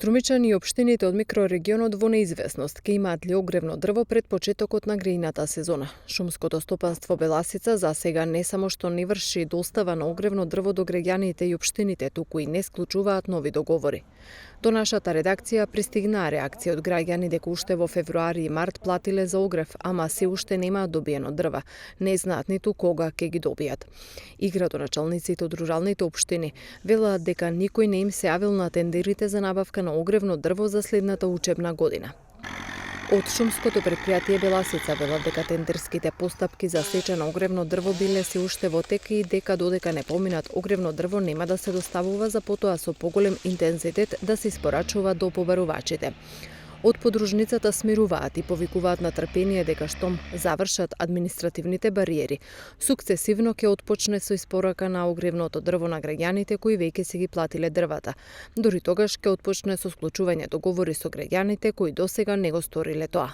Струмичани и општините од микрорегионот во неизвестност ќе имаат ли огревно дрво пред почетокот на грејната сезона. Шумското стопанство Беласица за сега не само што не врши достава на огревно дрво до граѓаните и општините, туку и не склучуваат нови договори. До нашата редакција пристигнаа реакција од граѓани дека уште во февруари и март платиле за огрев, ама се уште немаат добиено дрва. Не знаат ниту кога ќе ги добијат. И градоначалниците од руралните општини велат дека никој не им се јавил на тендерите за набавка на огревно дрво за следната учебна година. Од шумското предпријатие Беласица велат дека тендерските постапки за сеча на огревно дрво биле се уште во тек и дека додека не поминат огревно дрво нема да се доставува за потоа со поголем интензитет да се испорачува до побарувачите. Од подружницата смируваат и повикуваат на трпение дека штом завршат административните бариери, сукцесивно ќе отпочне со испорака на огревното дрво на граѓаните кои веќе си ги платиле дрвата. Дори тогаш ќе отпочне со склучување договори со граѓаните кои досега не го сториле тоа.